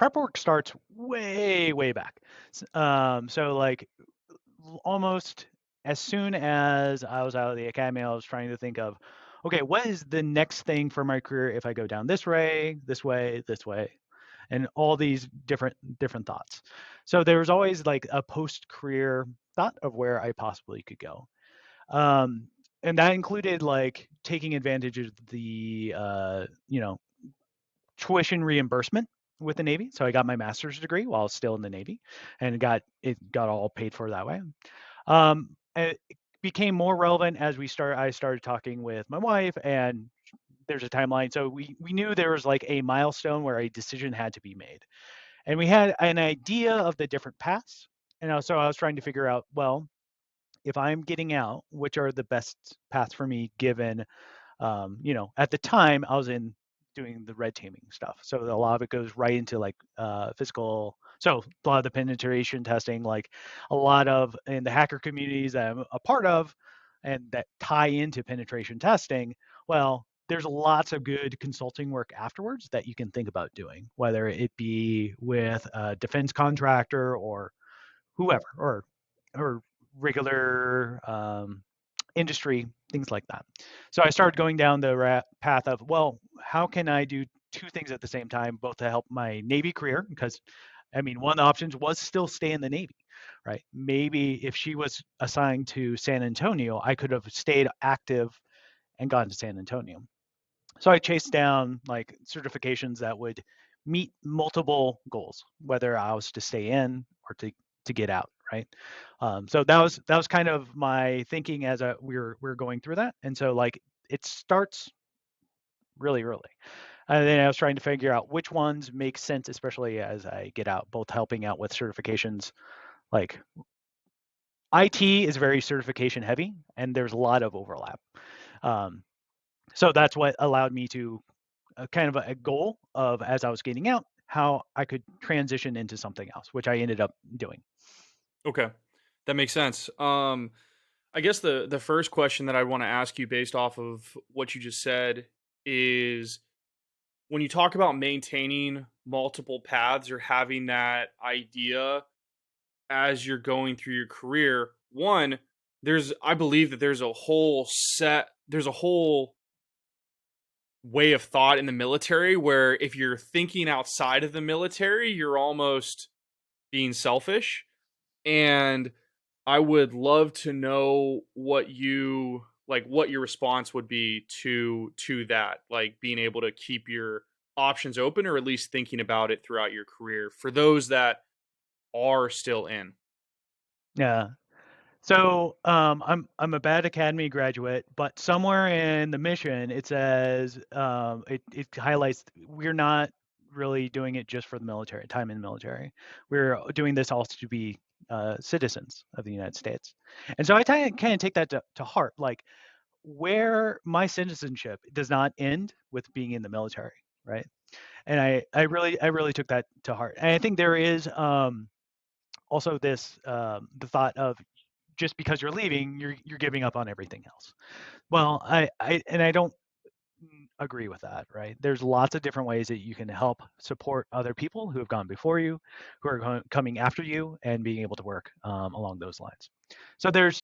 prep work starts way back. So like almost as soon as I was out of the academy, I was trying to think of, okay, what is the next thing for my career if I go down this way, this way, this way, and all these different thoughts. So there was always like a post-career thought of where I possibly could go. Um, and that included like taking advantage of the tuition reimbursement with the Navy. So I got my master's degree while I was still in the Navy, and got all paid for that way. It became more relevant as I started talking with my wife, and there's a timeline. So we knew there was like a milestone where a decision had to be made, and we had an idea of the different paths. And so I was trying to figure out, well, if I'm getting out, which are the best paths for me given at the time I was in doing the red teaming stuff. So a lot of it goes right into like physical. So a lot of the penetration testing, like a lot of in the hacker communities that I'm a part of and that tie into penetration testing, well, there's lots of good consulting work afterwards that you can think about doing, whether it be with a defense contractor or whoever, or regular industry, things like that. So I started going down the path of, well, how can I do two things at the same time, both to help my Navy career? Because, I mean, one of the options was still stay in the Navy, right? Maybe if she was assigned to San Antonio, I could have stayed active and gone to San Antonio. So I chased down like certifications that would meet multiple goals, whether I was to stay in or to get out, right? So that was kind of my thinking as we were going through that, and so like it starts really early, and then I was trying to figure out which ones make sense, especially as I get out, both helping out with certifications. Like IT is very certification heavy, and there's a lot of overlap. Um, so that's what allowed me to kind of a goal of as I was getting out, how I could transition into something else, which I ended up doing. Okay, that makes sense. I guess the first question that I want to ask you based off of what you just said is when you talk about maintaining multiple paths or having that idea as you're going through your career, one, I believe that there's a whole way of thought in the military where if you're thinking outside of the military, you're almost being selfish. And I would love to know what your response would be to that, like being able to keep your options open or at least thinking about it throughout your career for those that are still in. Yeah. So I'm a bad academy graduate, but somewhere in the mission it says it highlights we're not really doing it just for the military time in the military. We're doing this also to be citizens of the United States, and so I kind of take that to heart. Like where my citizenship does not end with being in the military, right? And I really took that to heart. And I think there is also this the thought of just because you're leaving, you're giving up on everything else. Well, I don't agree with that, right? There's lots of different ways that you can help support other people who have gone before you, who are coming after you, and being able to work along those lines. So there's